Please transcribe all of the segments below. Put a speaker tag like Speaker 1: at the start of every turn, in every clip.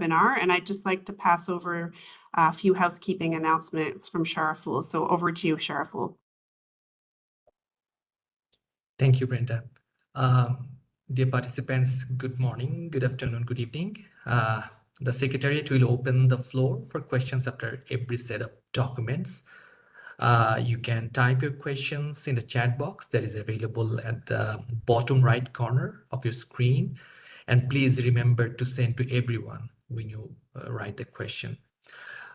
Speaker 1: webinar, and I'd just like to pass over a few housekeeping announcements from Sharaful. So over to you, Sharaful.
Speaker 2: Thank you, Brenda. Dear participants, good morning, good afternoon, good evening. The Secretariat will open the floor for questions after every set of documents. You can type your questions in the chat box that is available at the bottom right corner of your screen. And please remember to send to everyone when you write the question.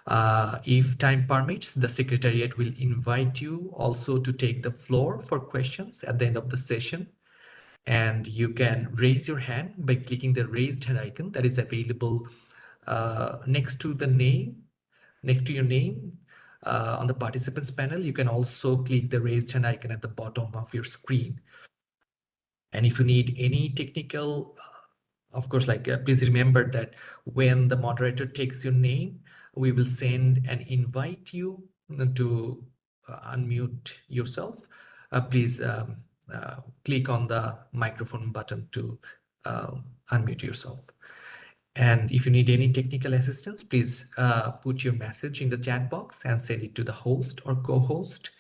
Speaker 2: If time permits, the Secretariat will invite you also to take the floor for questions at the end of the session. And you can raise your hand by clicking the raised hand icon that is available next to your name on the participants panel. You can also click the raised hand icon at the bottom of your screen. And if you need any technical, of course, please remember that when the moderator takes your name, we will send and invite you to unmute yourself. Please click on the microphone button to unmute yourself. And if you need any technical assistance, please put your message in the chat box and send it to the host or co-host.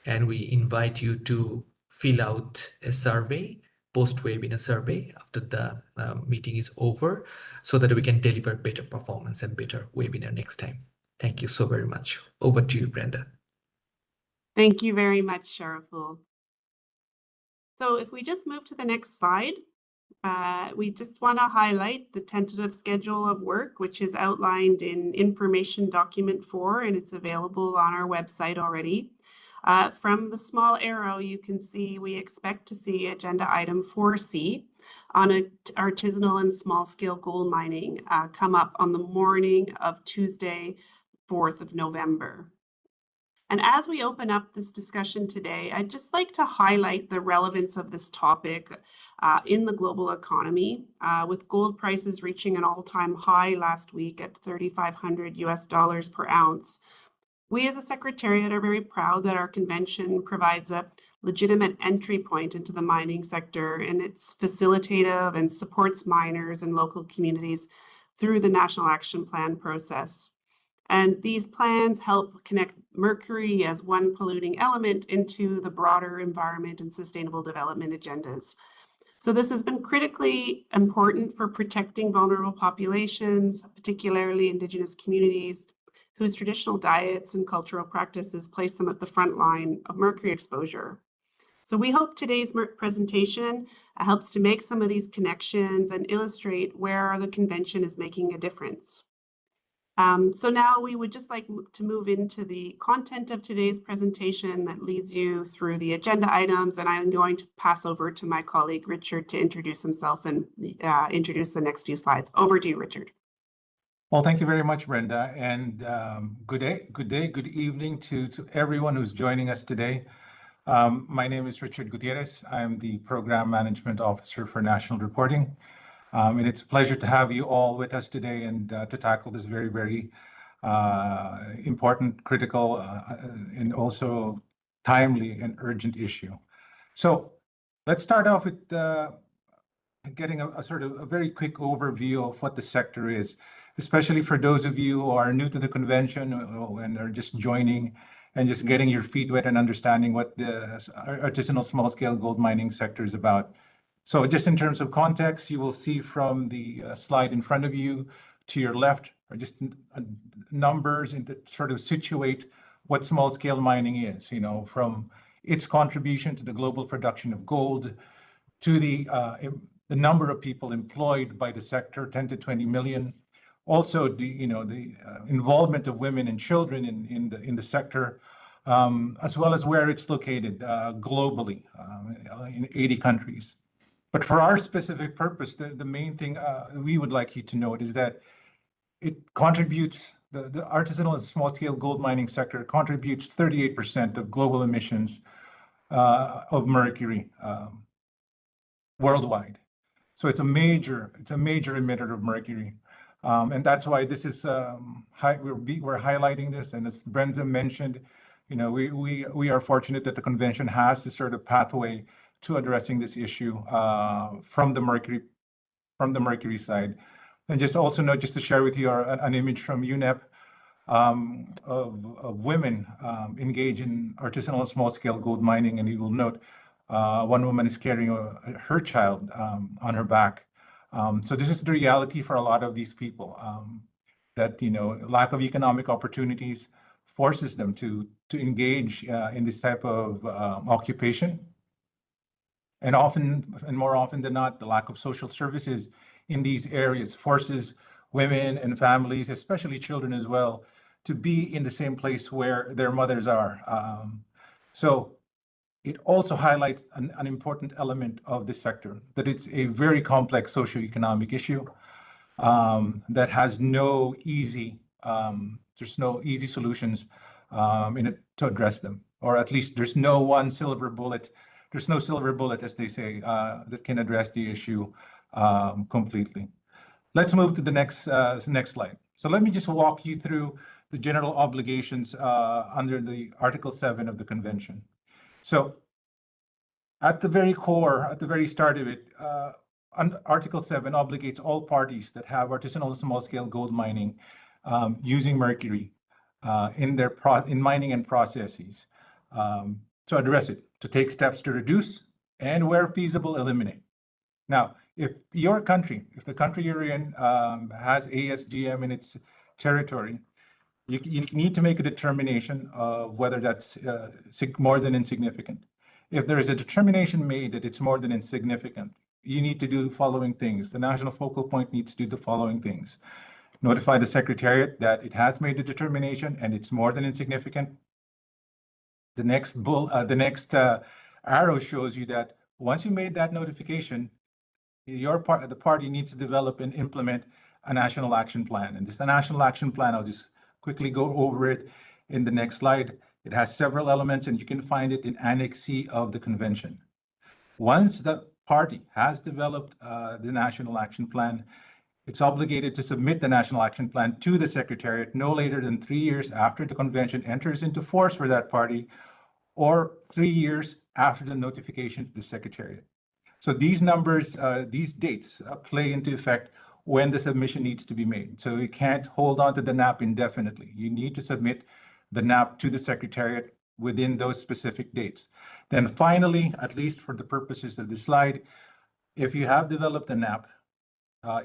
Speaker 2: And we invite you to fill out a survey, post-webinar survey after the meeting is over, so that we can deliver better performance and better webinar next time. Thank you so very much. Over to you, Brenda.
Speaker 1: Thank you very much, Sharaful. So if we just move to the next slide, we just want to highlight the tentative schedule of work, which is outlined in information document 4, and it's available on our website already. From the small arrow, you can see we expect to see agenda item 4C on artisanal and small-scale gold mining come up on the morning of Tuesday, 4th of November. And as we open up this discussion today, I'd just like to highlight the relevance of this topic in the global economy, with gold prices reaching an all-time high last week at $3,500 per ounce. We as a Secretariat are very proud that our convention provides a legitimate entry point into the mining sector, and it's facilitative and supports miners and local communities through the National Action Plan process. And these plans help connect mercury as one polluting element into the broader environment and sustainable development agendas. So this has been critically important for protecting vulnerable populations, particularly Indigenous communities, whose traditional diets and cultural practices place them at the front line of mercury exposure. So we hope today's presentation helps to make some of these connections and illustrate where the convention is making a difference. So now we would just like to move into the content of today's presentation that leads you through the agenda items, and I'm going to pass over to my colleague Richard to introduce himself and introduce the next few slides. Over to you, Richard.
Speaker 3: Well, thank you very much, Brenda, and good evening to everyone who's joining us today. My name is Richard Gutierrez. I'm the Program Management Officer for National Reporting. And it's a pleasure to have you all with us today and to tackle this very, very important, critical, and also timely and urgent issue. So let's start off with getting a sort of a very quick overview of what the sector is, especially for those of you who are new to the convention and are just joining and just getting your feet wet and understanding what the artisanal small-scale gold mining sector is about. So just in terms of context, you will see from the slide in front of you to your left are just numbers and to sort of situate what small-scale mining is, you know, from its contribution to the global production of gold to the number of people employed by the sector, 10 to 20 million. Also, the involvement of women and children in the sector, as well as where it's located globally in 80 countries. But for our specific purpose, the main thing we would like you to note is that it contributes, the artisanal and small-scale gold mining sector contributes 38% of global emissions of mercury worldwide. So it's a major emitter of mercury. And that's why this is we're highlighting this. And as Brenda mentioned, you know, we are fortunate that the convention has this sort of pathway to addressing this issue from the mercury side. And just also note, just to share with you an image from UNEP of women engaged in artisanal small-scale gold mining. And you will note one woman is carrying her child on her back. So this is the reality for a lot of these people, that, you know, lack of economic opportunities forces them to engage in this type of occupation. And more often than not, the lack of social services in these areas forces women and families, especially children as well, to be in the same place where their mothers are. So it also highlights an important element of this sector, that it's a very complex socioeconomic issue that has no easy, there's no easy solutions in it to address them, or at least there's no one silver bullet. There's no silver bullet, as they say, that can address the issue completely. Let's move to the next slide. So let me just walk you through the general obligations under the Article 7 of the Convention. So at the very core, at the very start of it, Article 7 obligates all parties that have artisanal small-scale gold mining using mercury in mining and processes to address it, to take steps to reduce, and where feasible, eliminate. Now, if your country, if the country you're in has ASGM in its territory, you need to make a determination of whether that's more than insignificant. If there is a determination made that it's more than insignificant, you need to do the following things. The national focal point needs to do the following things. Notify the Secretariat that it has made a determination and it's more than insignificant. The next arrow shows you that once you made that notification, the party needs to develop and implement a national action plan. And this national action plan, I'll just quickly go over it in the next slide. It has several elements, and you can find it in Annex C of the Convention. Once the party has developed the national action plan, it's obligated to submit the national action plan to the Secretariat no later than 3 years after the convention enters into force for that party, or 3 years after the notification to the Secretariat. So these numbers, these dates play into effect when the submission needs to be made. So you can't hold on to the NAP indefinitely. You need to submit the NAP to the Secretariat within those specific dates. Then finally, at least for the purposes of this slide, if you have developed a NAP,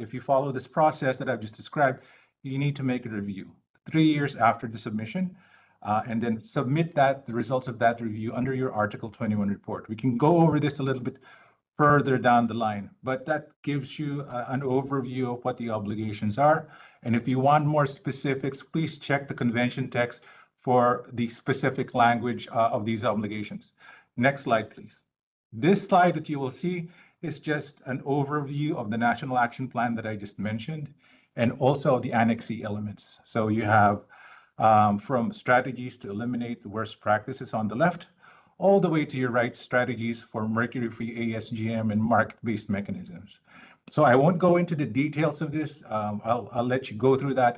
Speaker 3: if you follow this process that I've just described, you need to make a review 3 years after the submission, and then submit the results of that review under your Article 21 report. We can go over this a little bit further down the line, but that gives you an overview of what the obligations are. And if you want more specifics, please check the convention text for the specific language of these obligations. Next slide, please. This slide that you will see is just an overview of the National Action Plan that I just mentioned, and also the Annex C elements. So you have from strategies to eliminate the worst practices on the left, all the way to your right, strategies for mercury-free ASGM and market-based mechanisms. So I won't go into the details of this. I'll let you go through that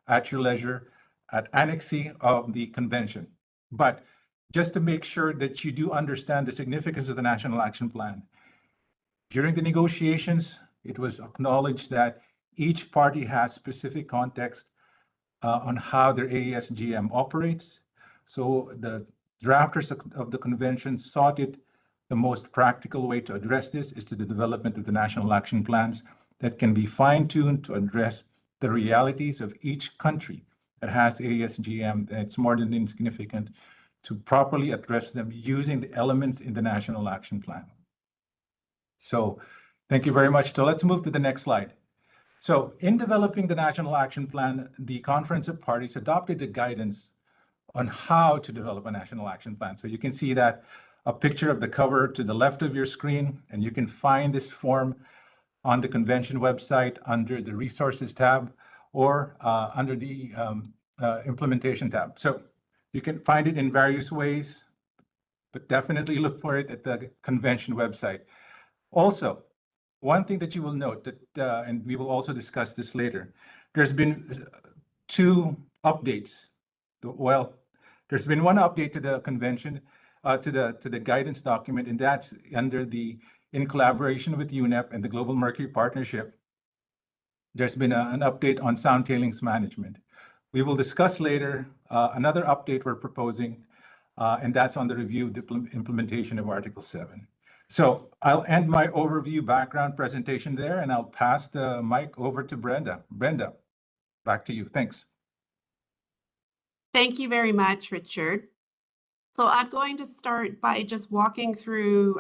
Speaker 3: at your leisure at Annex C of the convention. But just to make sure that you do understand the significance of the National Action Plan, during the negotiations, it was acknowledged that each party has specific context on how their ASGM operates. So the drafters of the convention sought it. The most practical way to address this is to the development of the national action plans that can be fine-tuned to address the realities of each country that has ASGM that's more than insignificant, to properly address them using the elements in the national action plan. So thank you very much. So let's move to the next slide. So in developing the National Action Plan, the Conference of Parties adopted a guidance on how to develop a National Action Plan. So you can see that a picture of the cover to the left of your screen, and you can find this form on the convention website under the Resources tab or under the Implementation tab. So you can find it in various ways, but definitely look for it at the convention website. Also, one thing that you will note that, and we will also discuss this later, there's been 2 updates. Well, there's been one update to the convention, to the guidance document, and that's under in collaboration with UNEP and the Global Mercury Partnership. there's been an update on sound tailings management. We will discuss later another update we're proposing, and that's on the review of the implementation of Article 7. So I'll end my overview background presentation there, and I'll pass the mic over to Brenda. Brenda, back to you. Thanks.
Speaker 1: Thank you very much, Richard. So I'm going to start by just walking through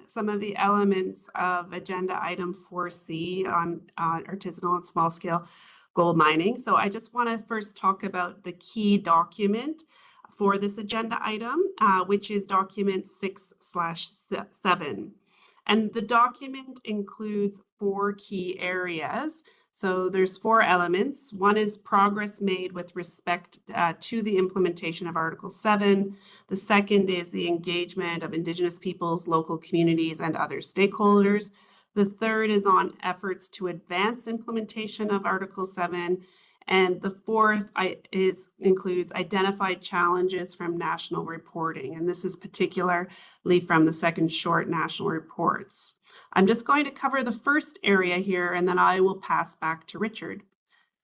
Speaker 1: some of the elements of Agenda Item 4C on artisanal and small-scale gold mining. So I just want to first talk about the key document for this agenda item, which is document 6/7. And the document includes 4 key areas. So there's 4 elements. One is progress made with respect to the implementation of Article 7. The second is the engagement of Indigenous peoples, local communities, and other stakeholders. The third is on efforts to advance implementation of Article 7. And the fourth includes identified challenges from national reporting. And this is particularly from the second short national reports. I'm just going to cover the first area here, and then I will pass back to Richard.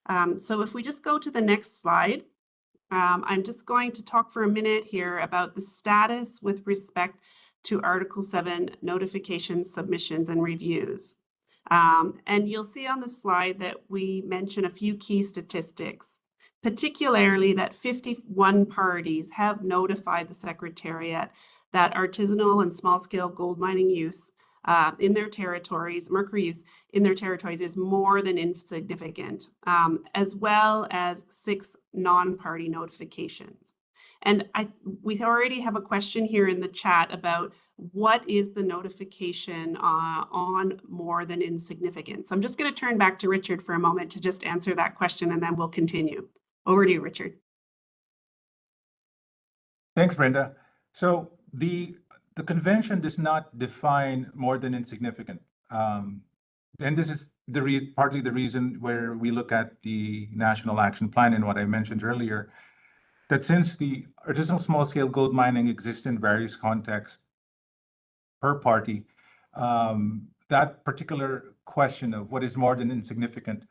Speaker 1: So if we just go to the next slide, I'm just going to talk for a minute here about the status with respect to Article 7 notifications, submissions, and reviews. And you'll see on the slide that we mention a few key statistics, particularly that 51 parties have notified the Secretariat that artisanal and small-scale gold mining use in their territories, Mercury use in their territories is more than insignificant, as well as 6 non-party notifications. And we already have a question here in the chat about what is the notification on more than insignificant. So I'm just going to turn back to Richard for a moment to just answer that question, and then we'll continue. Over to you, Richard.
Speaker 3: Thanks, Brenda. So the convention does not define more than insignificant. And this is partly the reason where we look at the National Action Plan and what I mentioned earlier, that since the artisanal small-scale gold mining exists in various contexts per party, that particular question of what is more than insignificant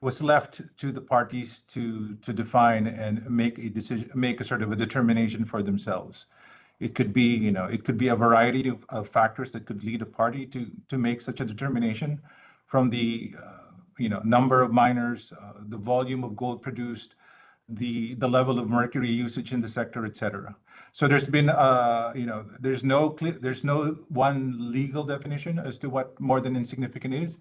Speaker 3: was left to the parties to define and make a decision, make a sort of a determination for themselves. It could be, it could be a variety of factors that could lead a party to make such a determination, from the number of miners, the volume of gold produced, the level of mercury usage in the sector, etc. So there's been, there's no one legal definition as to what more than insignificant is,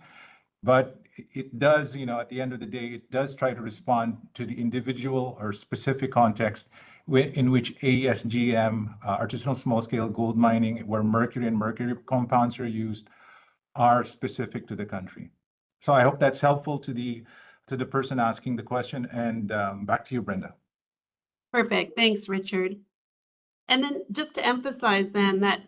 Speaker 3: but it does, at the end of the day, it does try to respond to the individual or specific context in which ASGM, artisanal small-scale gold mining, where mercury and mercury compounds are used, are specific to the country. So I hope that's helpful to the person asking the question. And back to you, Brenda.
Speaker 1: Perfect. Thanks, Richard. And then just to emphasize then that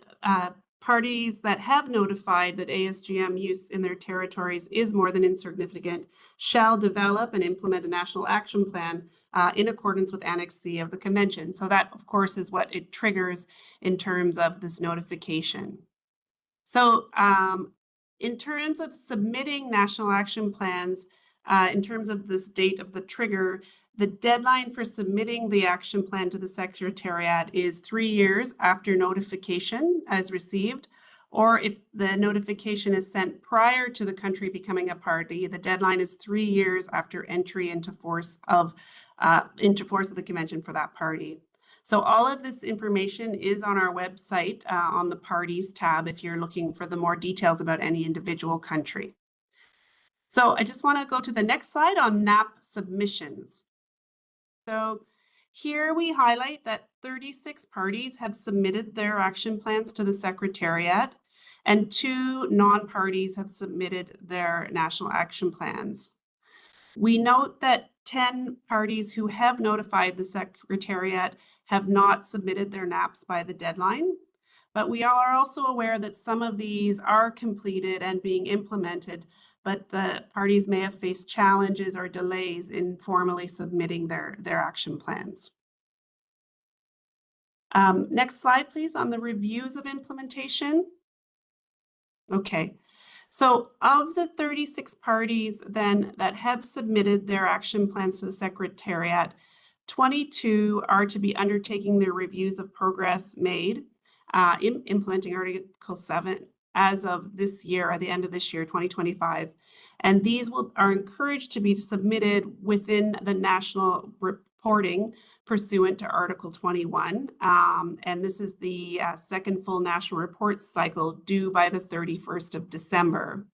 Speaker 1: parties that have notified that ASGM use in their territories is more than insignificant shall develop and implement a national action plan in accordance with Annex C of the Convention. So that, of course, is what it triggers in terms of this notification. So in terms of submitting national action plans, in terms of this date of the trigger, the deadline for submitting the action plan to the Secretariat is 3 years after notification as received, or if the notification is sent prior to the country becoming a party, the deadline is 3 years after entry into force of the convention for that party. So all of this information is on our website on the Parties tab if you're looking for the more details about any individual country. So I just want to go to the next slide on NAP submissions. So here we highlight that 36 parties have submitted their action plans to the Secretariat, and 2 non-parties have submitted their national action plans. We note that 10 parties who have notified the Secretariat have not submitted their NAPs by the deadline, but we are also aware that some of these are completed and being implemented, but the parties may have faced challenges or delays in formally submitting their action plans. Next slide, please, on the reviews of implementation. Okay, So of the 36 parties then that have submitted their action plans to the Secretariat, 22 are to be undertaking their reviews of progress made in implementing Article 7 as of this year, at the end of this year, 2025. And these are encouraged to be submitted within the national reporting pursuant to Article 21. And this is the second full national report cycle due by the 31st of December.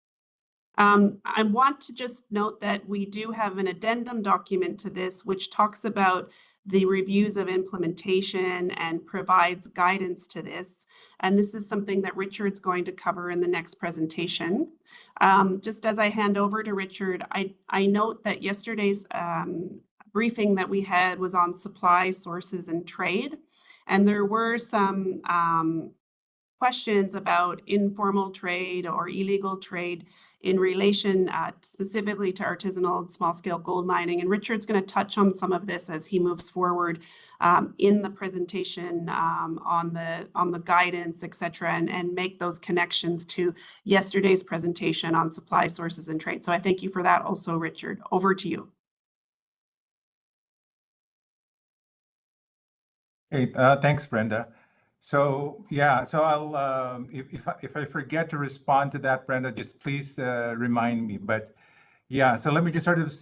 Speaker 1: I want to just note that we do have an addendum document to this, which talks about the reviews of implementation and provides guidance to this. And this is something that Richard's going to cover in the next presentation. Just as I hand over to Richard, I note that yesterday's briefing that we had was on supply sources and trade. And there were some questions about informal trade or illegal trade in relation specifically to artisanal and small-scale gold mining. And Richard's going to touch on some of this as he moves forward in the presentation on the guidance, et cetera, and make those connections to yesterday's presentation on supply sources and trade. So I thank you for that also, Richard. Over to you.
Speaker 3: Hey, thanks, Brenda. So yeah, so I'll if I forget to respond to that, Brenda, just please remind me. But yeah, so let me just sort of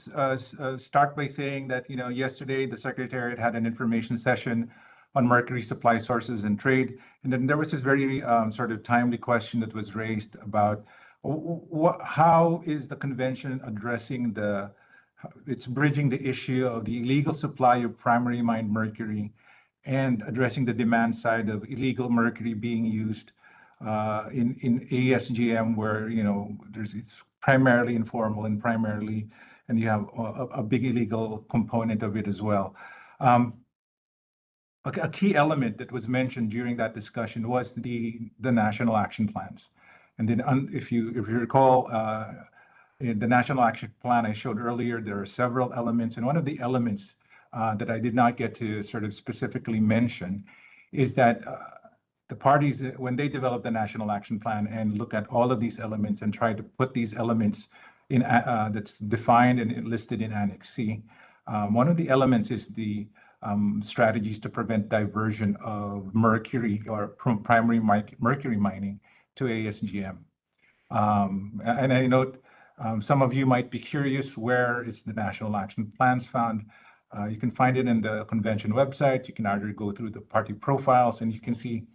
Speaker 3: start by saying that yesterday the Secretariat had an information session on Mercury supply sources and trade, and then there was this very sort of timely question that was raised about how is the convention addressing it's bridging the issue of the illegal supply of primary mined mercury and addressing the demand side of illegal mercury being used in ASGM, where it's primarily informal and you have a big illegal component of it as well. A key element that was mentioned during that discussion was the national action plans, and then if you recall. In the National Action Plan I showed earlier, there are several elements, and one of the elements that I did not get to sort of specifically mention is that the parties, when they develop the National Action Plan and look at all of these elements and try to put these elements in that's defined and listed in Annex C, one of the elements is the strategies to prevent diversion of mercury or primary mercury mining to ASGM. And I note some of you might be curious, where is the National Action Plans found? You can find it in the convention website. You can either go through the party profiles and you can see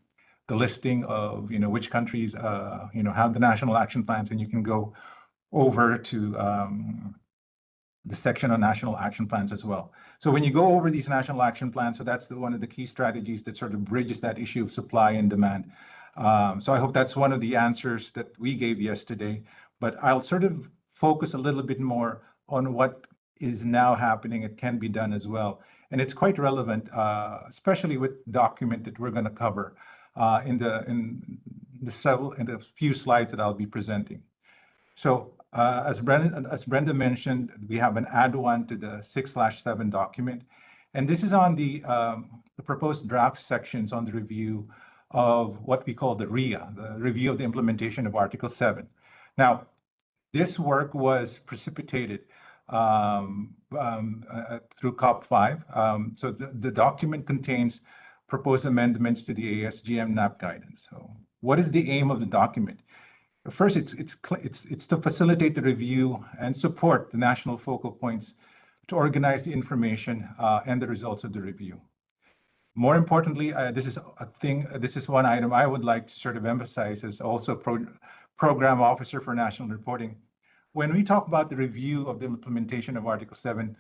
Speaker 3: the listing of which countries have the national action plans, and you can go over to the section on national action plans as well. So when you go over these national action plans, so that's one of the key strategies that sort of bridges that issue of supply and demand. So I hope that's one of the answers that we gave yesterday, but I'll sort of focus a little bit more on what is now happening. It can be done as well. And it's quite relevant, especially with the document that we're going to cover in the few slides that I'll be presenting. So as Brenda mentioned, we have an add one to the 6/7 document. And this is on the proposed draft sections on the review of what we call the RIA, the review of the implementation of Article 7. Now, this work was precipitated through COP-5. So the document contains proposed amendments to the ASGM NAP guidance. So what is the aim of the document? First, it's to facilitate the review and support the national focal points to organize the information and the results of the review. More importantly, this is one item I would like to sort of emphasize as also program officer for national reporting. When we talk about the review of the implementation of Article 7,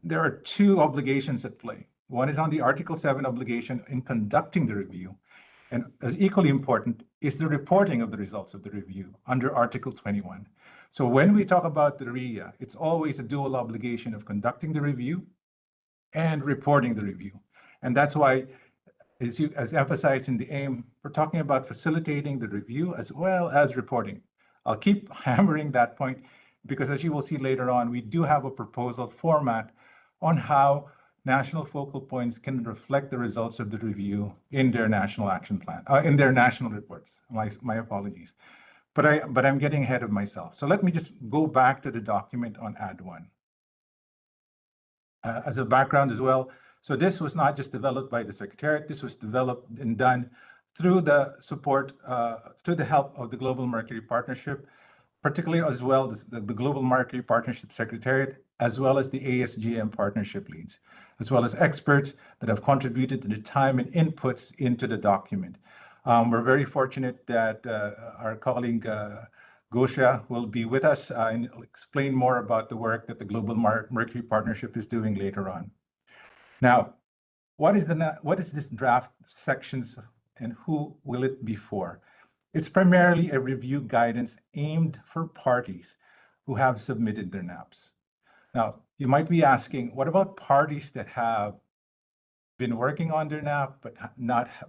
Speaker 3: there are two obligations at play. One is on the Article 7 obligation in conducting the review, and as equally important is the reporting of the results of the review under Article 21. So when we talk about the RIA, it's always a dual obligation of conducting the review and reporting the review. And that's why, as emphasized in the aim, we're talking about facilitating the review as well as reporting. I'll keep hammering that point because, as you will see later on, we do have a proposal format on how national focal points can reflect the results of the review in their national action plan, in their national reports. My apologies. but I'm getting ahead of myself. So let me just go back to the document on AD1. As a background as well, so this was not just developed by the Secretariat, this was developed and done through the support, through the help of the Global Mercury Partnership, particularly as well the Global Mercury Partnership Secretariat, as well as the ASGM partnership leads, as well as experts that have contributed to the time and inputs into the document. We're very fortunate that our colleague Gosha will be with us and explain more about the work that the Global Mercury Partnership is doing later on. Now, what is this draft sections and who will it be for? It's primarily a review guidance aimed for parties who have submitted their NAPs. Now, you might be asking, what about parties that have been working on their NAP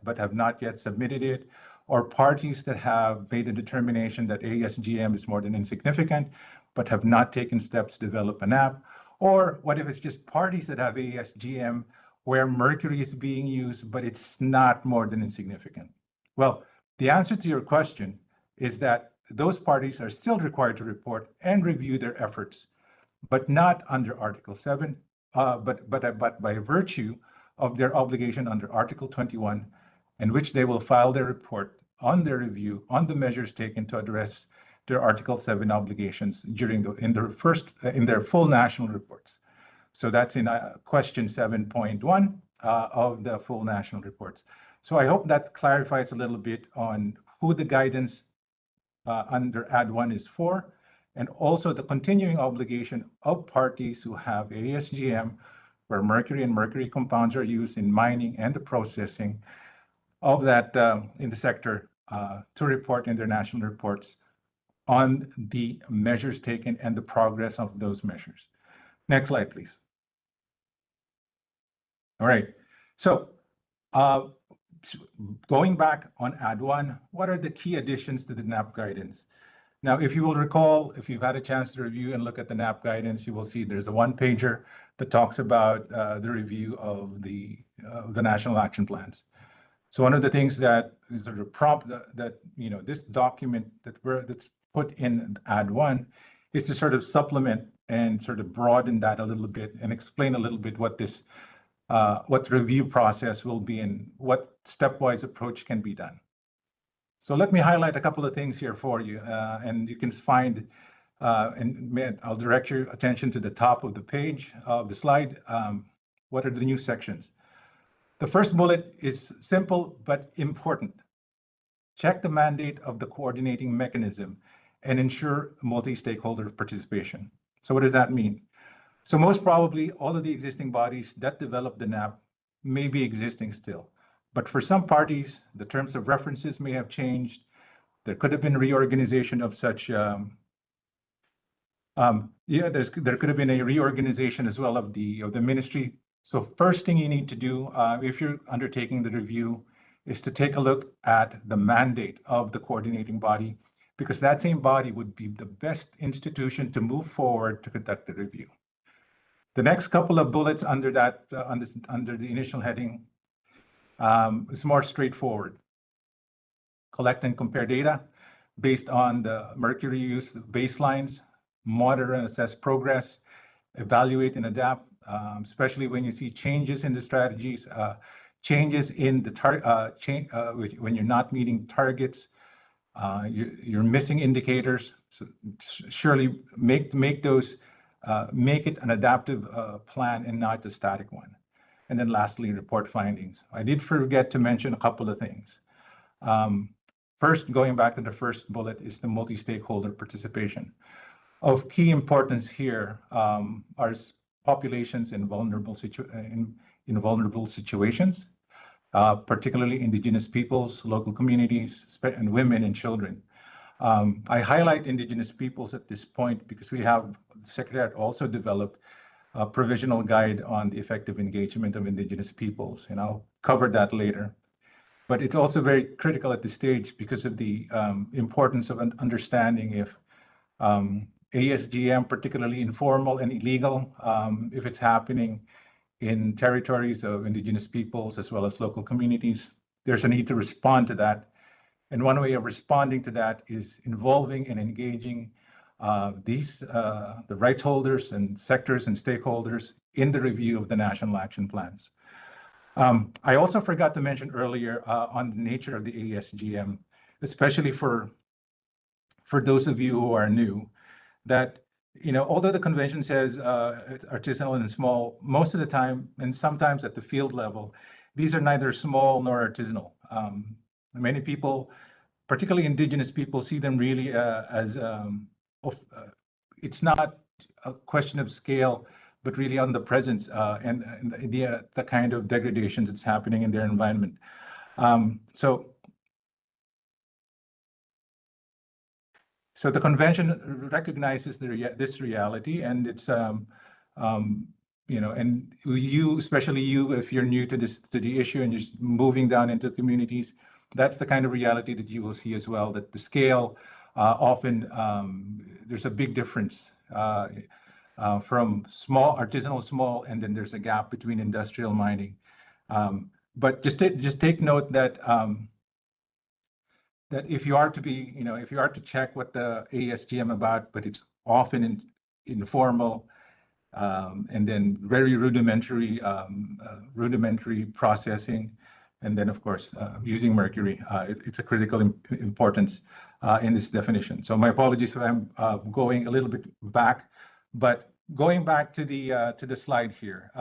Speaker 3: but have not yet submitted it, or parties that have made a determination that ASGM is more than insignificant but have not taken steps to develop an app? Or what if it's just parties that have ASGM where Mercury is being used but it's not more than insignificant? Well, the answer to your question is that those parties are still required to report and review their efforts, but not under Article 7, but by virtue of their obligation under Article 21, in which they will file their report on their review on the measures taken to address their Article 7 obligations in their full national reports. So that's in question 7.1 of the full national reports. So I hope that clarifies a little bit on who the guidance under AD1 is for, and also the continuing obligation of parties who have ASGM, where Mercury and Mercury compounds are used in mining and the processing of that in the sector, to report in their national reports on the measures taken and the progress of those measures. Next slide, please. All right, so going back on AD1, what are the key additions to the NAP guidance? Now, if you will recall, if you've had a chance to review and look at the NAP guidance, you will see there's a one-pager that talks about the review of the national action plans. So one of the things that is sort of prompt that this document that's put in AD1 is to sort of supplement and sort of broaden that a little bit and explain a little bit what the review process will be and what stepwise approach can be done. So let me highlight a couple of things here for you, and you can find, and I'll direct your attention to the top of the page of the slide. What are the new sections? The first bullet is simple but important. Check the mandate of the coordinating mechanism and ensure multi-stakeholder participation. So what does that mean? So most probably all of the existing bodies that develop the NAP may be existing still. But for some parties, the terms of references may have changed. There could have been reorganization of such, there could have been a reorganization as well of the ministry. So first thing you need to do, if you're undertaking the review, is to take a look at the mandate of the coordinating body, because that same body would be the best institution to move forward to conduct the review. The next couple of bullets under that, under the initial heading, is more straightforward. Collect and compare data based on the Mercury use baselines, monitor and assess progress, evaluate and adapt, especially when you see changes in the strategies, changes in the when you're not meeting targets, you're missing indicators. So surely make it an adaptive plan and not a static one. And then lastly, report findings. I did forget to mention a couple of things. First, going back to the first bullet, is the multi-stakeholder participation. Of key importance here are populations in vulnerable situations, particularly indigenous peoples, local communities, and women and children. I highlight indigenous peoples at this point because we have, the Secretariat also developed a provisional guide on the effective engagement of indigenous peoples, and I'll cover that later. But it's also very critical at this stage because of the importance of understanding if ASGM, particularly informal and illegal, if it's happening in territories of indigenous peoples as well as local communities, there's a need to respond to that And one way of responding to that is involving and engaging the rights holders and sectors and stakeholders in the review of the national action plans. I also forgot to mention earlier on the nature of the ASGM, especially for those of you who are new, that although the convention says it's artisanal and small, most of the time, and sometimes at the field level, these are neither small nor artisanal. Many people, particularly indigenous people, see them really as it's not a question of scale, but really on the presence and the kind of degradations that's happening in their environment. So the convention recognizes this reality, and it's and you, especially you, if you're new to the issue and you're just moving down into communities, that's the kind of reality that you will see as well. That the scale often there's a big difference from artisanal small, and then there's a gap between industrial mining. But just take note that that if you are to check what the ASGM about, but it's often informal and then very rudimentary processing, and then of course using Mercury, it's a critical importance in this definition. So my apologies if I'm going a little bit back, but going back to the slide here.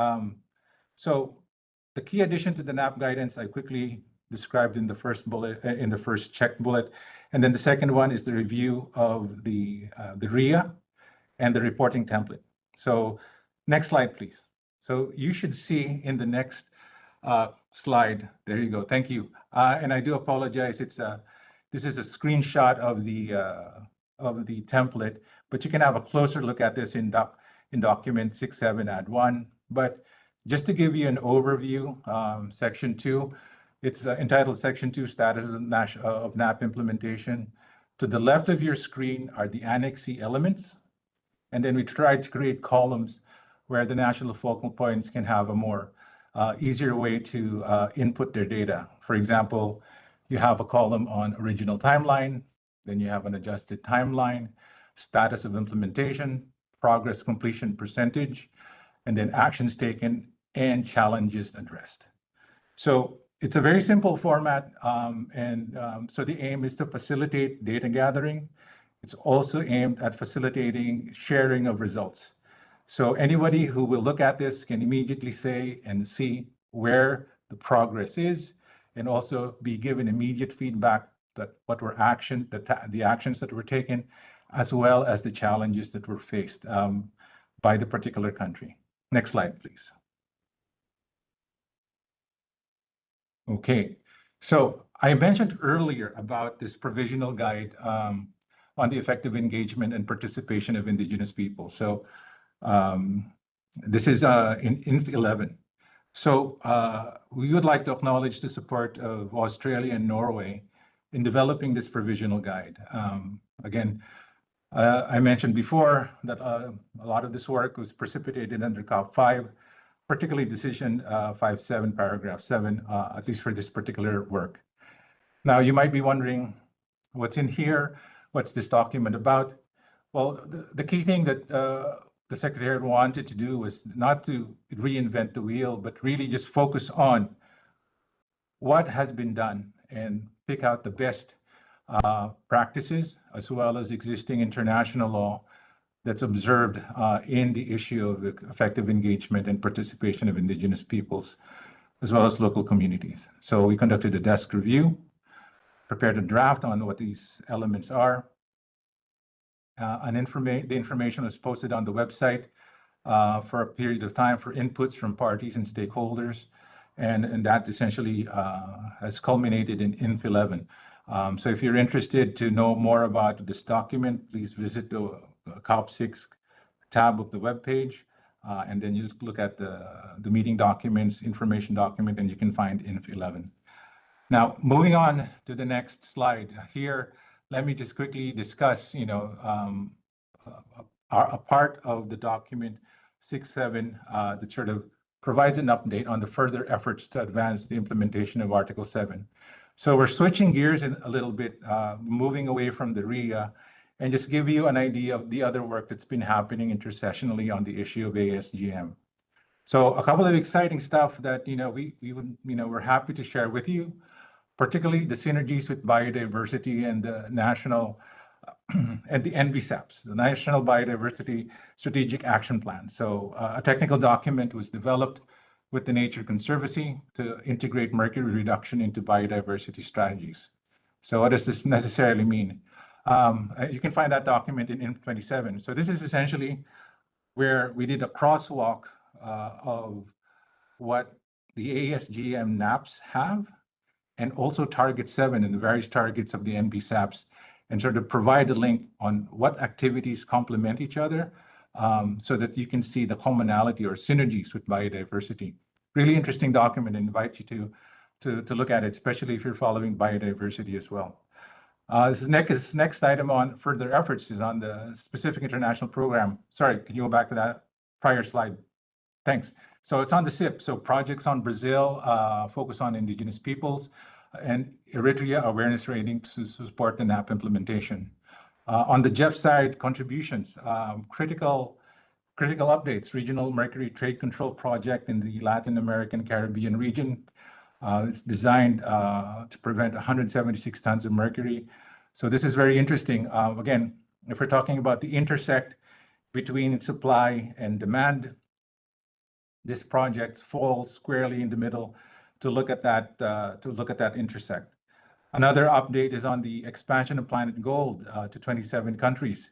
Speaker 3: So the key addition to the NAP guidance, I quickly described in the first bullet, in the first check bullet, and then the second one is the review of the RIA and the reporting template. So next slide, please. So you should see in the next slide. There you go. Thank you. And I do apologize. This is a screenshot of the template, but you can have a closer look at this in document 6.7 add 1. But just to give you an overview, section 2. It's entitled Section 2, Status of NAP Implementation. To the left of your screen are the Annex C elements. And then we tried to create columns where the national focal points can have a more easier way to input their data. For example, you have a column on original timeline, then you have an adjusted timeline, status of implementation, progress completion percentage, and then actions taken and challenges addressed. So it's a very simple format, so the aim is to facilitate data gathering. It's also aimed at facilitating sharing of results. So anybody who will look at this can immediately say and see where the progress is, and also be given immediate feedback that the actions that were taken, as well as the challenges that were faced by the particular country. Next slide, please. Okay, so I mentioned earlier about this provisional guide on the effective engagement and participation of indigenous people. So this is in INF 11. So we would like to acknowledge the support of Australia and Norway in developing this provisional guide. Again, I mentioned before that a lot of this work was precipitated under COP-5, particularly decision 5.7, paragraph 7, at least for this particular work. Now, you might be wondering, what's in here? What's this document about? Well, the key thing that the Secretariat wanted to do was not to reinvent the wheel, but really just focus on what has been done and pick out the best practices, as well as existing international law that's observed in the issue of effective engagement and participation of indigenous peoples, as well as local communities. So we conducted a desk review, prepared a draft on what these elements are. The information was posted on the website for a period of time for inputs from parties and stakeholders, and that essentially has culminated in INF 11. So if you're interested to know more about this document, please visit the COP-6 tab of the webpage, and then you look at the meeting documents, information document, and you can find INF 11. Now, moving on to the next slide here, let me just quickly discuss, a part of the document 6.7 that sort of provides an update on the further efforts to advance the implementation of Article 7. So we're switching gears a little bit, moving away from the RIA, and just give you an idea of the other work that's been happening intersessionally on the issue of ASGM. So a couple of exciting stuff that we're happy to share with you, particularly the synergies with biodiversity and the national and the NBSAPs, the National Biodiversity Strategic Action Plan. So a technical document was developed with the Nature Conservancy to integrate mercury reduction into biodiversity strategies. So what does this necessarily mean? You can find that document in INF 27. So this is essentially where we did a crosswalk of what the ASGM NAPs have, and also target 7 and the various targets of the NBSAPs, and sort of provide a link on what activities complement each other, so that you can see the commonality or synergies with biodiversity. Really interesting document. I invite you to look at it, especially if you're following biodiversity as well. This next item on further efforts is on the specific international program. Sorry, can you go back to that prior slide? Thanks. So it's on the SIP. So projects on Brazil, focus on indigenous peoples, and Eritrea awareness rating to support the NAP implementation. On the Jeff side, contributions, critical updates, regional mercury trade control project in the Latin American Caribbean region. It's designed to prevent 176 tons of mercury. So this is very interesting. Again, if we're talking about the intersect between supply and demand, this project falls squarely in the middle to look at that intersect. Another update is on the expansion of Planet Gold to 27 countries,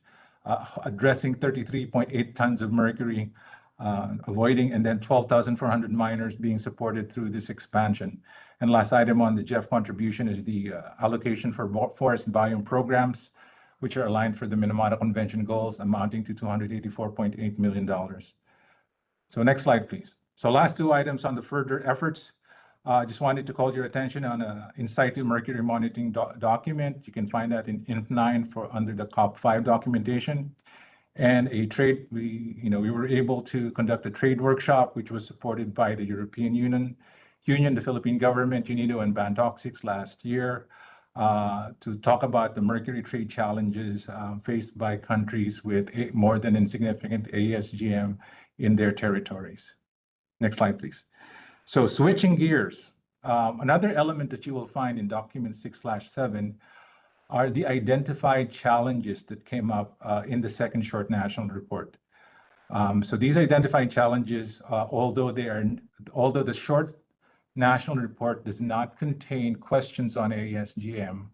Speaker 3: addressing 33.8 tons of mercury, avoiding, and then 12,400 miners being supported through this expansion. And last item on the Jeff contribution is the allocation for forest biome programs, which are aligned for the Minamata Convention goals, amounting to $284.8 million. So next slide, please. So last two items on the further efforts. I just wanted to call your attention on an in situ mercury monitoring document. You can find that in INF 9 under the COP-5 documentation. And a trade, we were able to conduct a trade workshop, which was supported by the European Union, the Philippine government, UNIDO, and Bantoxics last year, to talk about the mercury trade challenges faced by countries with more than insignificant ASGM in their territories. Next slide, please. So switching gears, another element that you will find in document 6/7 are the identified challenges that came up in the second short national report. So these identified challenges, although the short national report does not contain questions on ASGM,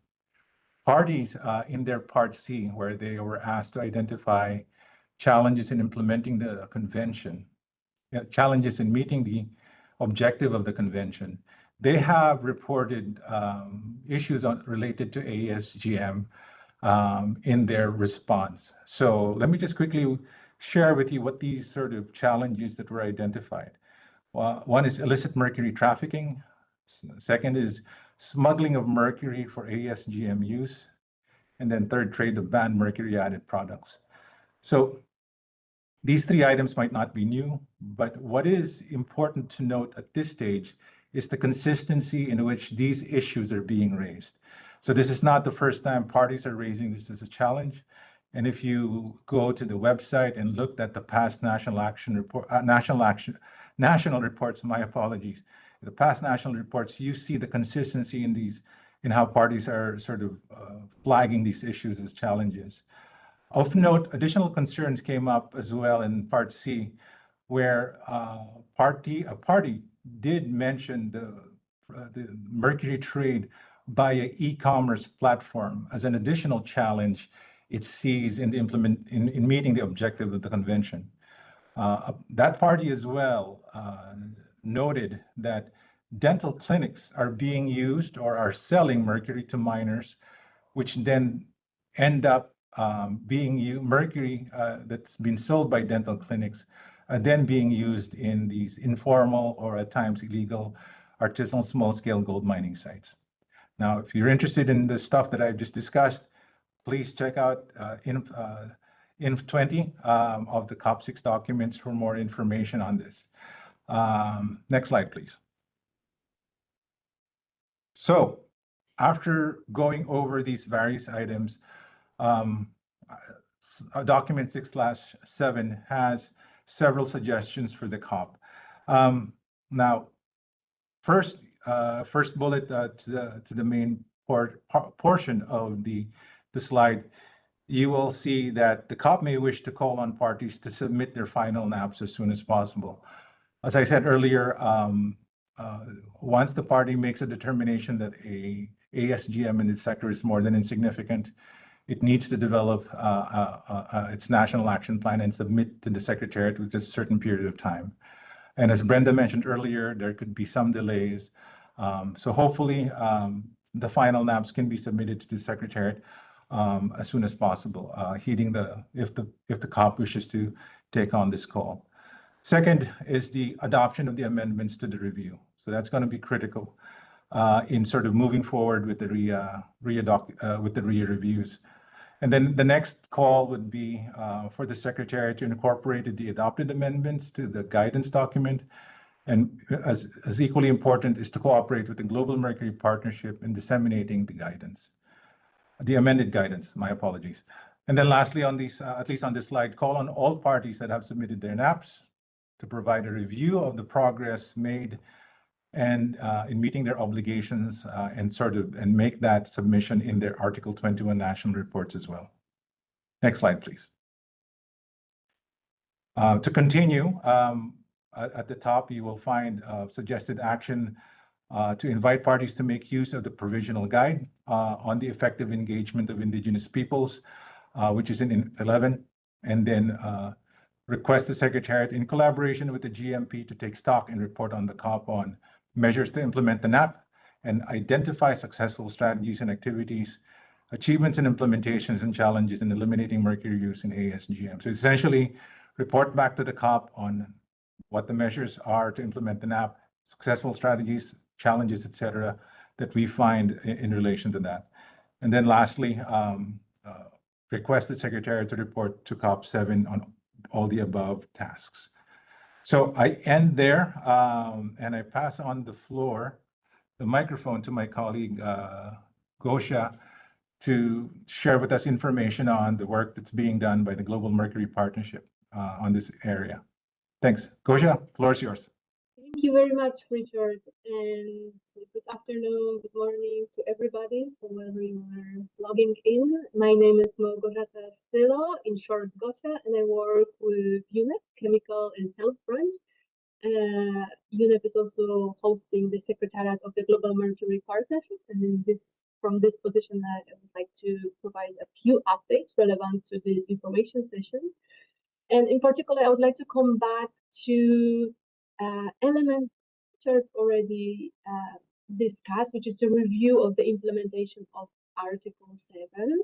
Speaker 3: parties in their Part C, where they were asked to identify challenges in implementing the convention, challenges in meeting the objective of the convention, they have reported issues related to ASGM in their response. So let me just quickly share with you what these sort of challenges that were identified. One is illicit mercury trafficking. Second is smuggling of mercury for ASGM use. And then third, trade of banned mercury-added products. So these three items might not be new, but what is important to note at this stage is the consistency in which these issues are being raised. So this is not the first time parties are raising this as a challenge. And if you go to the website and look at the past national reports, my apologies, the past national reports, you see the consistency in how parties are sort of flagging these issues as challenges. Of note, additional concerns came up as well in Part C, where a party did mention the mercury trade via e-commerce platform as an additional challenge it sees in meeting the objective of the convention. That party as well noted that dental clinics are being used or are selling mercury to minors, which then end up mercury that's been sold by dental clinics, then being used in these informal or at times illegal artisanal small-scale gold mining sites. Now, if you're interested in the stuff that I've just discussed, please check out INF 20 of the COP-6 documents for more information on this. Next slide, please. So after going over these various items, document 6/7 has several suggestions for the COP. Now, first bullet to the main portion of the slide, you will see that the COP may wish to call on parties to submit their final NAPs as soon as possible. As I said earlier, once the party makes a determination that a ASGM in the sector is more than insignificant, it needs to develop its national action plan and submit to the Secretariat with a certain period of time. And as Brenda mentioned earlier, there could be some delays. So hopefully the final NAPs can be submitted to the Secretariat as soon as possible, heeding if the COP wishes to take on this call. Second is the adoption of the amendments to the review. So that's going to be critical in sort of moving forward with the RIA reviews. And then the next call would be for the Secretary to incorporate the adopted amendments to the guidance document. And as equally important is to cooperate with the Global Mercury Partnership in disseminating the guidance, the amended guidance, my apologies. And then lastly, on these, at least on this slide, call on all parties that have submitted their NAPs to provide a review of the progress made and in meeting their obligations and make that submission in their Article 21 national reports as well. Next slide, please. To continue, at the top, you will find suggested action to invite parties to make use of the provisional guide on the effective engagement of indigenous peoples, which is in 11, and then request the Secretariat in collaboration with the GMP to take stock and report on the COP on measures to implement the NAP and identify successful strategies and activities, achievements and implementations and challenges in eliminating mercury use in ASGM. So essentially, report back to the COP on what the measures are to implement the NAP, successful strategies, challenges, et cetera, that we find in relation to that. And then lastly, request the Secretary to report to COP-7 on all the above tasks. So I end there, and I pass on the microphone to my colleague, Gosha, to share with us information on the work that's being done by the Global Mercury Partnership on this area. Thanks. Gosha, floor is yours.
Speaker 4: Thank you very much, Richard, and good afternoon, good morning to everybody, whoever you are logging in. My name is Gosha Stilo, in short Gosha, and I work with UNEP, Chemical and Health Branch. UNEP is also hosting the Secretariat of the Global Mercury Partnership, and from this position, I would like to provide a few updates relevant to this information session. And in particular, I would like to come back to elements Richard already discussed, which is a review of the implementation of Article 7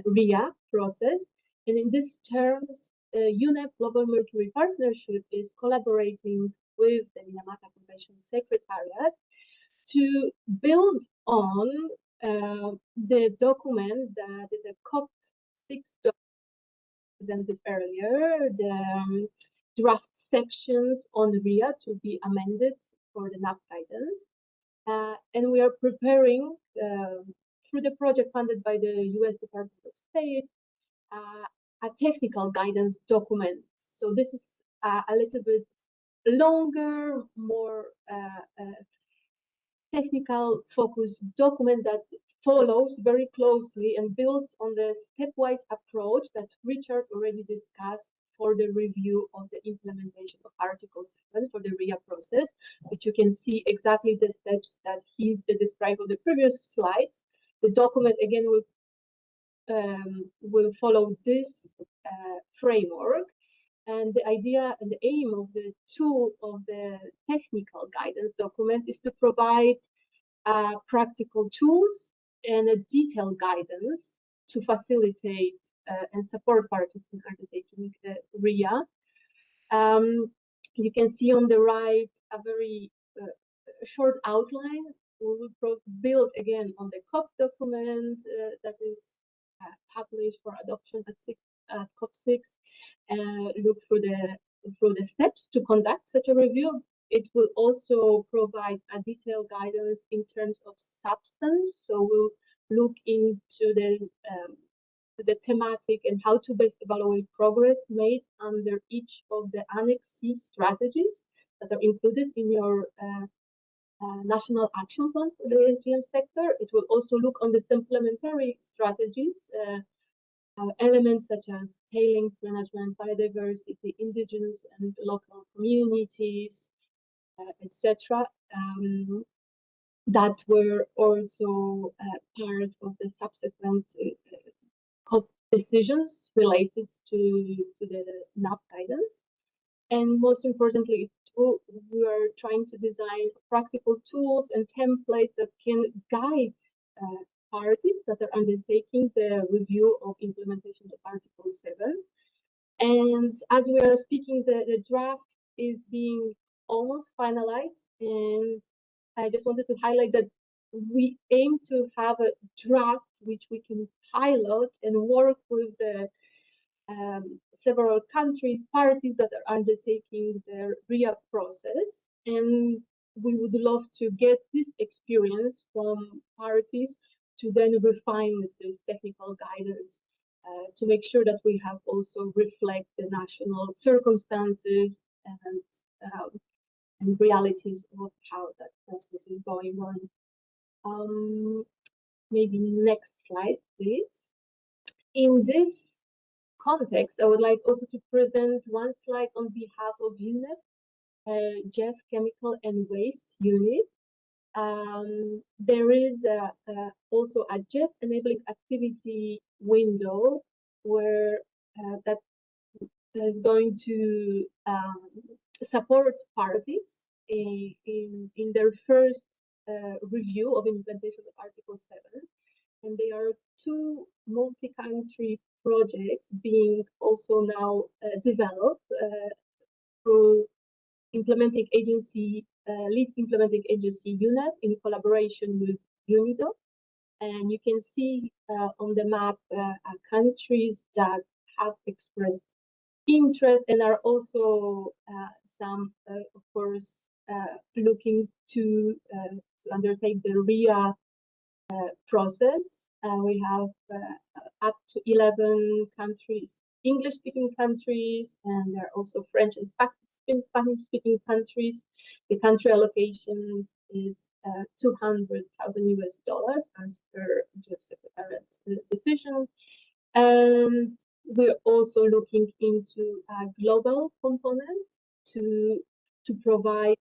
Speaker 4: RIA process. And in these terms, UNEP Global Mercury Partnership is collaborating with the Minamata Convention Secretariat to build on the document that is a COP-6 document presented earlier, the draft sections on RIA to be amended for the NAP guidance. And we are preparing, through the project funded by the US Department of State, a technical guidance document. So this is a little bit longer, more technical focused document that follows very closely and builds on the stepwise approach that Richard already discussed for the review of the implementation of Article 7 for the RIA process, which you can see exactly the steps that he described on the previous slides. The document again will follow this framework, and the idea and the aim of the tool of the technical guidance document is to provide practical tools and a detailed guidance to facilitate and support parties in undertaking RIA. You can see on the right a very short outline. We will build again on the COP document that is published for adoption at COP-6, and look through the steps to conduct such a review. it will also provide a detailed guidance in terms of substance. So we'll look into the thematic and how to best evaluate progress made under each of the Annex C strategies that are included in your National Action Plan for the ASGM sector. It will also look on the supplementary strategies, elements such as tailings management, biodiversity, indigenous and local communities, etc. That were also part of the subsequent COP decisions related to the NAP guidance. And most importantly, we are trying to design practical tools and templates that can guide parties that are undertaking the review of implementation of Article 7. And as we are speaking, the draft is being almost finalized. And I just wanted to highlight that we aim to have a draft which we can pilot and work with the several countries, parties that are undertaking the RIA process. And we would love to get this experience from parties to then refine this technical guidance to make sure that we have also reflect the national circumstances and realities of how that process is going on. Maybe next slide, please. In this context, I would like also to present one slide on behalf of UNEP, JEF Chemical and Waste Unit. There is also a JEF enabling activity window where that is going to support parties in their first review of implementation of Article 7. And there are two multi-country projects being also now developed through implementing agency, lead implementing agency UNEP in collaboration with UNIDO. And you can see on the map countries that have expressed interest and are also some, of course, looking to undertake the RIA process. We have up to 11 countries, English-speaking countries, and there are also French and Spanish-speaking countries. The country allocation is $200,000 as per the Secretariat decision. And we're also looking into a global component to provide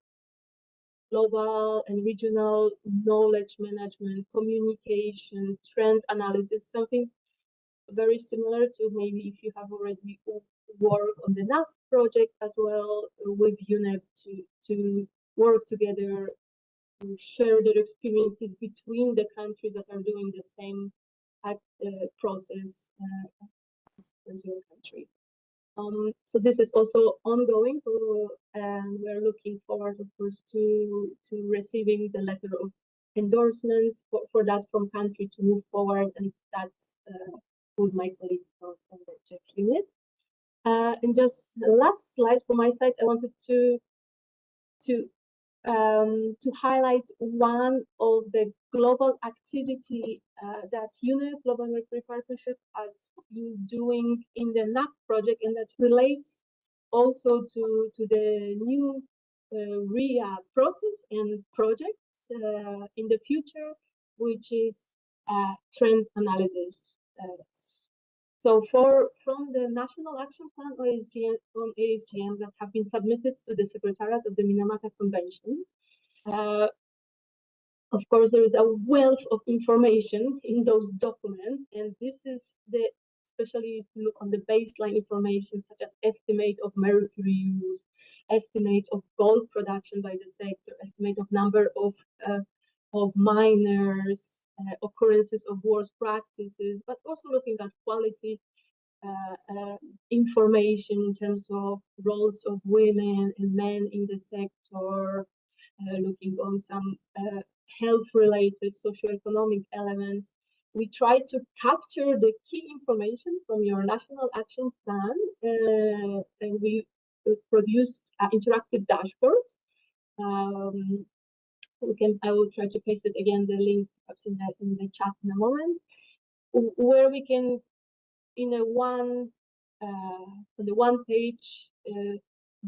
Speaker 4: global and regional knowledge management, communication, trend analysis, something very similar to maybe if you have already worked on the NAP project as well with UNEP to work together to share their experiences between the countries that are doing the same process as your country. So this is also ongoing, and we're looking forward, of course, to receiving the letter of endorsement for that from country to move forward, and that's with my colleague from the JEF unit. And just last slide from my side, I wanted to highlight one of the global activity that UNEP Global Mercury Partnership has been doing in the NAP project, and that relates also to the new RIA process and projects in the future, which is trend analysis. So from the National Action Plan on ASGM that have been submitted to the Secretariat of the Minamata Convention, of course, there is a wealth of information in those documents, and this is especially if you look on the baseline information such as estimate of mercury use, estimate of gold production by the sector, estimate of number of miners, occurrences of worst practices, but also looking at quality information in terms of roles of women and men in the sector, looking on some health-related socioeconomic elements. We try to capture the key information from your National Action Plan, and we produced interactive dashboards I will try to paste it again, the link perhaps in the chat in a moment, where we can, in on the one page,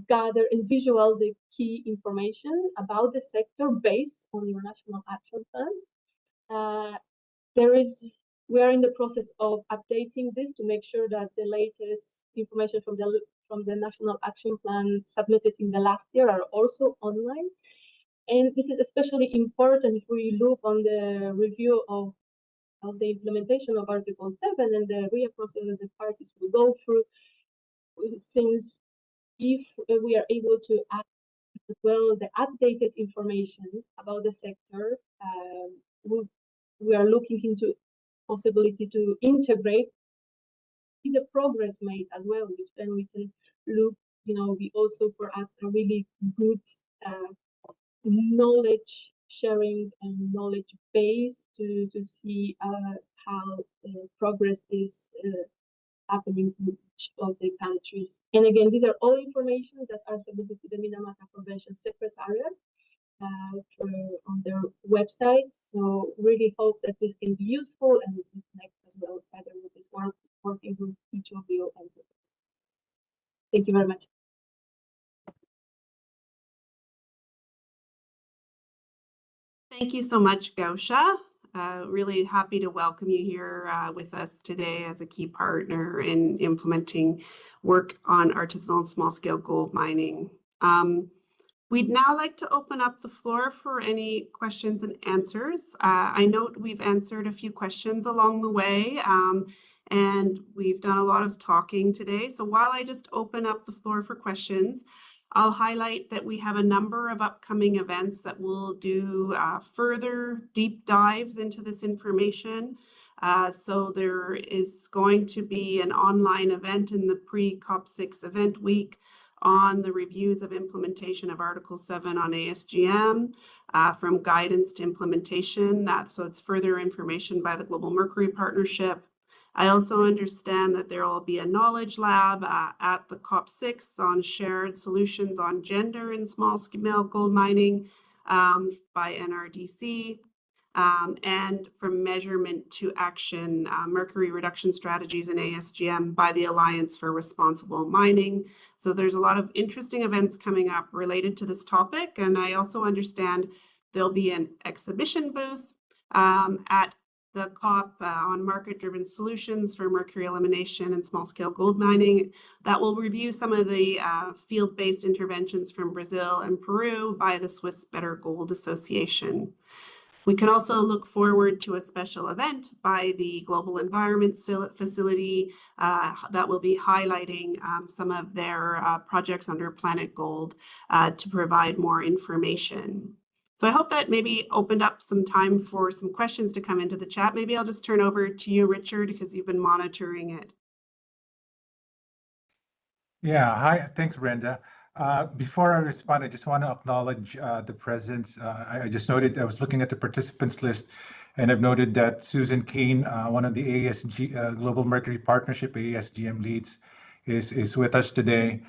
Speaker 4: gather and visual the key information about the sector based on your national action plans. We are in the process of updating this to make sure that the latest information from the national action plan submitted in the last year are also online. And this is especially important if we look on the review of the implementation of Article 7 and the RIA process that the parties will go through, since if we are able to add as well the updated information about the sector, we are looking into possibility to integrate the progress made as well, which then we can look, be also for us a really good knowledge sharing and knowledge base to see how progress is happening in each of the countries. And again, these are all information that are submitted to the Minamata Convention Secretariat on their website. So really hope that this can be useful and we can connect as well further with this work, working with each of you. And thank you very much.
Speaker 1: Thank you so much, Gausha. Really happy to welcome you here with us today as a key partner in implementing work on artisanal small-scale gold mining. We'd now like to open up the floor for any questions and answers. I note we've answered a few questions along the way, and we've done a lot of talking today. So while I just open up the floor for questions, I'll highlight that we have a number of upcoming events that will do further deep dives into this information. So there is going to be an online event in the pre-COP-6 event week on the reviews of implementation of Article 7 on ASGM, from guidance to implementation. So it's further information by the Global Mercury Partnership. I also understand that there will be a knowledge lab at the COP-6 on shared solutions on gender in small-scale gold mining by NRDC. And from measurement to action, mercury reduction strategies in ASGM by the Alliance for Responsible Mining. So there's a lot of interesting events coming up related to this topic. And I also understand there'll be an exhibition booth at the COP on market-driven solutions for mercury elimination and small-scale gold mining that will review some of the field-based interventions from Brazil and Peru by the Swiss Better Gold Association. We can also look forward to a special event by the Global Environment Facility that will be highlighting some of their projects under Planet Gold to provide more information. So I hope that maybe opened up some time for some questions to come into the chat. Maybe I'll just turn over to you, Richard, because you've been monitoring it.
Speaker 3: Yeah, hi, thanks, Brenda. Before I respond, I just want to acknowledge the presence. I just noted, I was looking at the participants list, and I've noted that Susan Kane, one of the Global Mercury Partnership, ASGM leads, is with us today.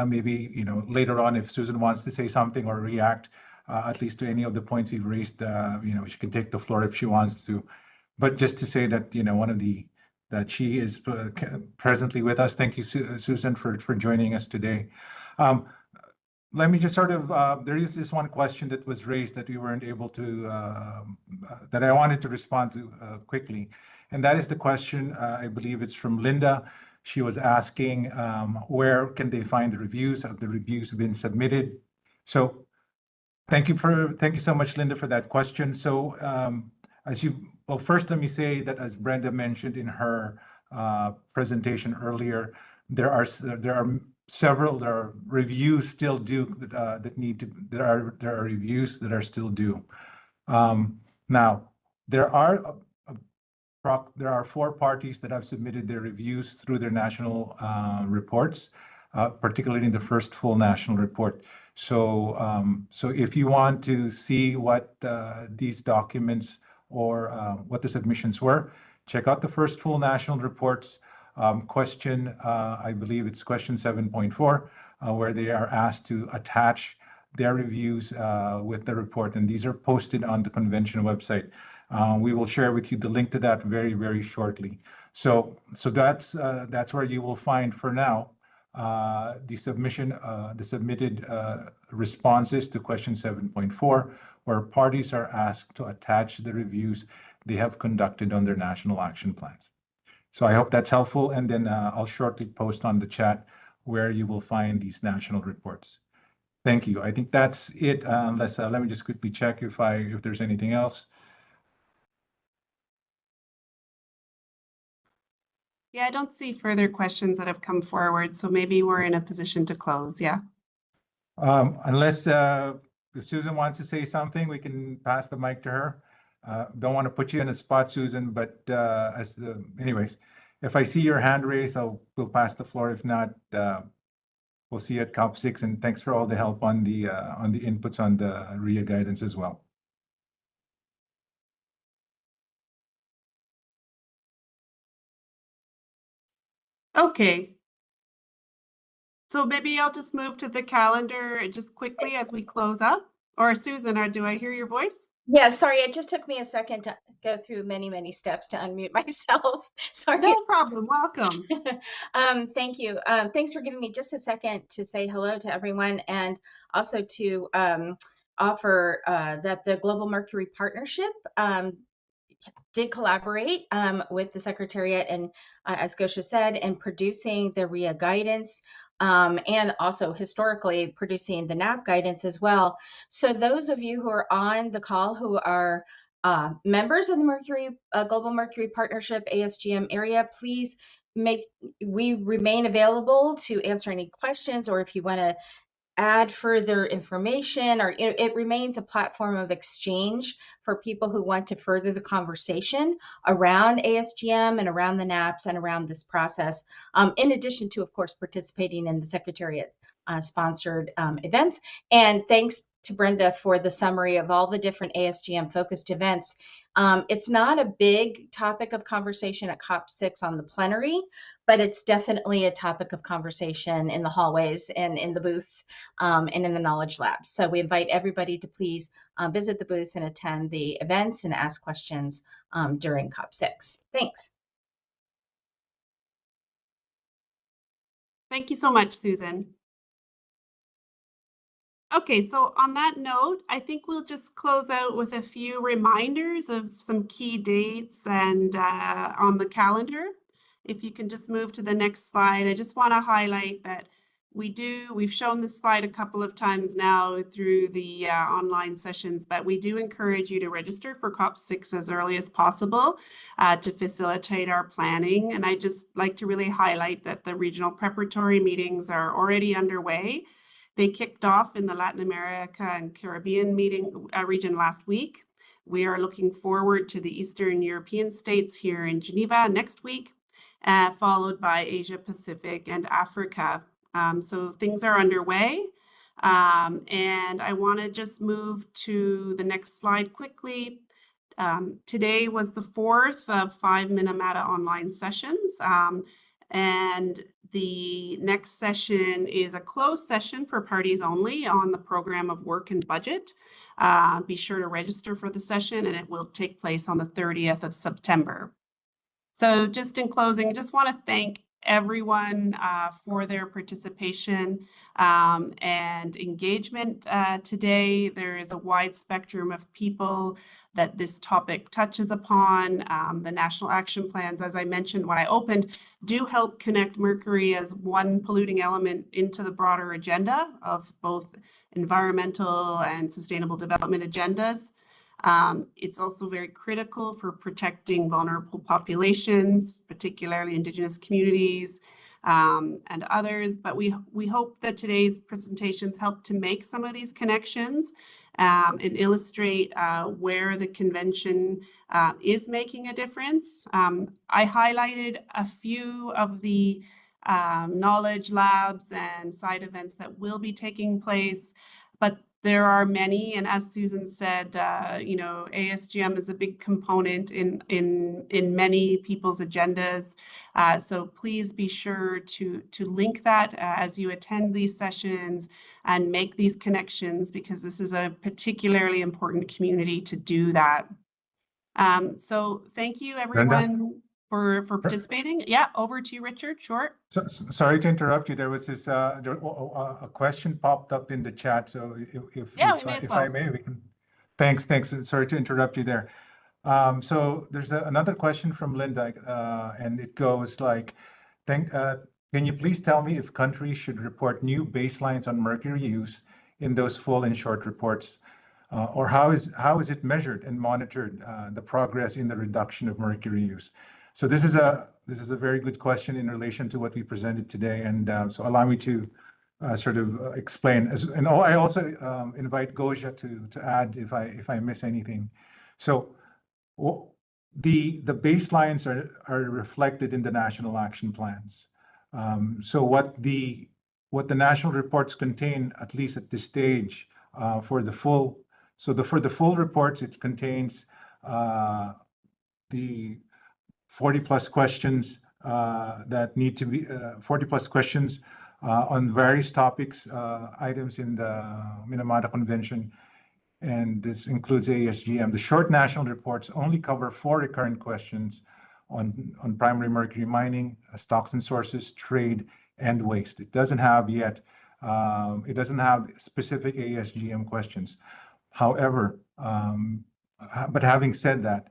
Speaker 3: Maybe, later on, if Susan wants to say something or react, at least to any of the points you've raised, she can take the floor if she wants to. But just to say that, that she is presently with us. Thank you, Susan, for joining us today. Let me just there is this one question that was raised that we weren't able to, that I wanted to respond to quickly. And that is the question, I believe it's from Linda. She was asking, where can they find the reviews? Have the reviews been submitted? So thank you so much, Linda, for that question. So well, first let me say that, as Brenda mentioned in her presentation earlier, there are reviews still due there are reviews that are still due. Now there are 4 parties that have submitted their reviews through their national reports, particularly in the first full national report. So if you want to see what these documents or what the submissions were, check out the first full national reports. I believe it's question 7.4, where they are asked to attach their reviews with the report, and these are posted on the convention website. We will share with you the link to that very, very shortly. So that's where you will find for now the submitted responses to question 7.4, where parties are asked to attach the reviews they have conducted on their national action plans. So I hope that's helpful, and then I'll shortly post on the chat where you will find these national reports. Thank you. I think that's it. Unless let me just quickly check if there's anything else.
Speaker 1: Yeah, I don't see further questions that have come forward, so maybe we're in a position to close. Yeah.
Speaker 3: Unless if Susan wants to say something, we can pass the mic to her. Don't want to put you in a spot, Susan, but anyways, if I see your hand raised, we'll pass the floor. If not, we'll see you at COP-6. And thanks for all the help on the inputs on the RIA guidance as well.
Speaker 1: Okay. So maybe I'll just move to the calendar just quickly as we close up. Or Susan, do I hear your voice?
Speaker 5: Yeah, sorry, it just took me a second to go through many steps to unmute myself. Sorry.
Speaker 1: No problem. Welcome.
Speaker 5: Thank you. Thanks for giving me just a second to say hello to everyone, and also to offer that the Global Mercury Partnership did collaborate with the Secretariat and, as Gosha said, in producing the RIA guidance, and also historically producing the NAP guidance as well. So those of you who are on the call who are members of the Mercury Global Mercury Partnership ASGM area, please we remain available to answer any questions, or if you want to add further information, or it remains a platform of exchange for people who want to further the conversation around ASGM and around the NAPs and around this process, in addition to, of course, participating in the Secretariat sponsored events. And thanks to Brenda for the summary of all the different ASGM focused events. It's not a big topic of conversation at COP-6 on the plenary, but it's definitely a topic of conversation in the hallways and in the booths and in the knowledge labs. So we invite everybody to please visit the booths and attend the events and ask questions during COP-6. Thanks.
Speaker 1: Thank you so much, Susan. Okay, so on that note, I think we'll just close out with a few reminders of some key dates and on the calendar. If you can just move to the next slide, I just want to highlight that we've shown this slide a couple of times now through the online sessions, but we do encourage you to register for COP-6 as early as possible to facilitate our planning. And I just like to really highlight that the regional preparatory meetings are already underway. They kicked off in the Latin America and Caribbean region last week. We are looking forward to the Eastern European states here in Geneva next week, followed by Asia Pacific and Africa. So things are underway. And I want to just move to the next slide quickly. Today was the 4th of 5 Minamata online sessions. And the next session is a closed session for parties only on the program of work and budget. Be sure to register for the session, and it will take place on the 30th of September. So just in closing, I just want to thank everyone for their participation and engagement today. There is a wide spectrum of people that this topic touches upon. The national action plans, as I mentioned when I opened, do help connect Mercury as one polluting element into the broader agenda of both environmental and sustainable development agendas. It's also very critical for protecting vulnerable populations, particularly Indigenous communities and others. But we hope that today's presentations help to make some of these connections and illustrate where the convention is making a difference. I highlighted a few of the knowledge labs and side events that will be taking place, but There are many, and as Susan said, you know, ASGM is a big component in many people's agendas. So please be sure to link that as you attend these sessions and make these connections, because this is a particularly important community to do that. So thank you everyone for participating. Yeah, over to you, Richard. Sure.
Speaker 3: Sorry to interrupt you. There was this a question popped up in the chat. So if I may, we can. Thanks. Sorry to interrupt you there. So there's another question from Linda, and it goes like, can you please tell me if countries should report new baselines on mercury use in those full and short reports, or how is it measured and monitored, the progress in the reduction of mercury use? So this is a very good question in relation to what we presented today, and so allow me to sort of explain. And I also invite Gosha to add if I miss anything. So the baselines are reflected in the national action plans. So what the national reports contain, at least at this stage, for the full reports, it contains the 40 plus questions that need to be 40 plus questions on various topics, items in the Minamata Convention, and this includes ASGM. The short national reports only cover 4 recurrent questions on primary mercury mining, stocks and sources, trade, and waste. It doesn't have yet, it doesn't have specific ASGM questions. However, but having said that,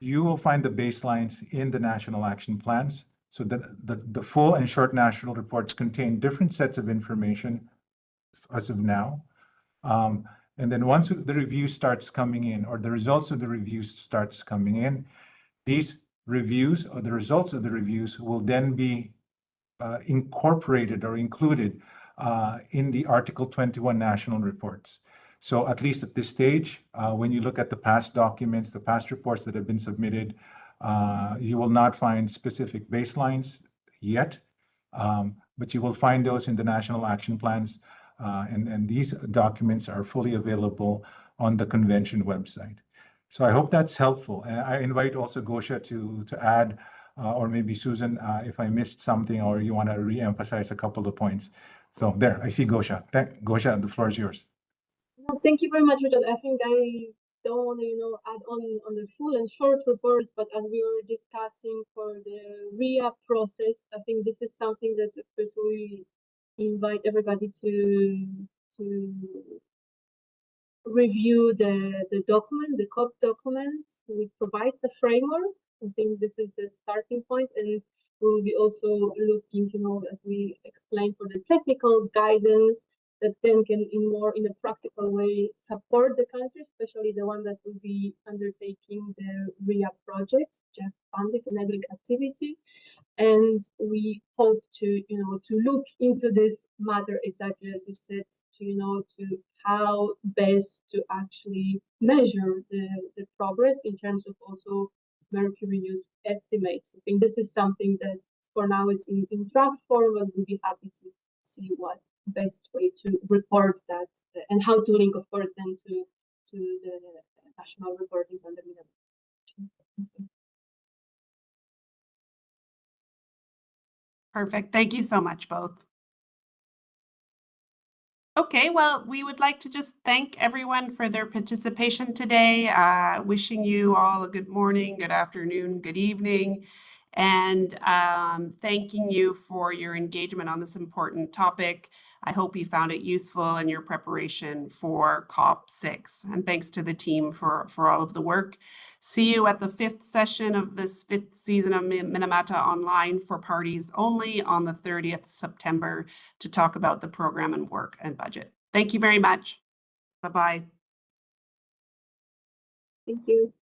Speaker 3: you will find the baselines in the national action plans. So that the full and short national reports contain different sets of information as of now. And then once the review starts coming in, or the results of the reviews starts coming in, these reviews or the results of the reviews will then be incorporated or included in the Article 21 national reports. So at least at this stage, when you look at the past documents, the past reports that have been submitted, you will not find specific baselines yet, but you will find those in the national action plans. And these documents are fully available on the convention website. So I hope that's helpful. And I invite also Gosha to add, or maybe Susan, if I missed something or you want to re-emphasize a couple of points. So there, I see Gosha. Gosha, the floor is yours.
Speaker 4: Well, thank you very much, Richard. I think I don't want to, add on the full and short reports, but as we were discussing for the re-up process, I think this is something that, of course, we invite everybody to review the document, the COP document, which provides a framework. I think this is the starting point, and we will be also looking, as we explained, for the technical guidance that then can, in a practical way, support the country, especially the one that will be undertaking the REAP projects, just funding enabling activity. And we hope to look into this matter exactly as you said, to how best to actually measure the progress in terms of also mercury use estimates. I think this is something that for now is in draft form, but we'll be happy to see what best way to report that and how to link, of course, then to the national reportings under Minamata.
Speaker 1: Perfect. Thank you so much, both. Okay, well, we would like to just thank everyone for their participation today. Wishing you all a good morning, good afternoon, good evening, and thanking you for your engagement on this important topic. I hope you found it useful in your preparation for COP-6. And thanks to the team for all of the work. See you at the 5th session of this 5th season of Minamata Online for parties only on the 30th September to talk about the program and work and budget. Thank you very much. Bye-bye.
Speaker 4: Thank you.